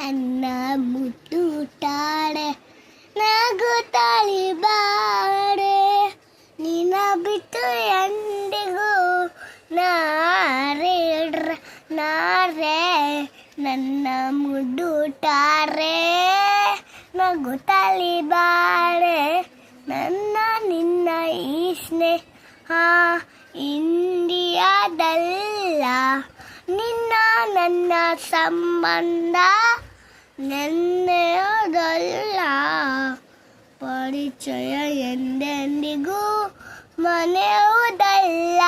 ನನ್ನ ಮುತ್ತುಟಾಡೆ ನಗುತ್ತಾಳಿ ಬಾಡೆ ನಿನ್ನ ಬಿಟ್ಟು ಎಂದಿಗೂ ನಾರೇ ನನ್ನ ಮುಡುಟಾರೆ ನಗುತ್ತಾಳಿ ಬಾಡೆ ನನ್ನ ನಿನ್ನ ಈ ಸ್ನೇಹ ಇಂಡಿಯಾದಲ್ಲ ನಿನ್ನ ನನ್ನ ಸಂಬಂಧ ನೆನ್ನೆಯೋದಲ್ಲ ಪರಿಚಯ ಎಂದೆಂದಿಗೂ ಮನೆಯುವುದಲ್ಲ.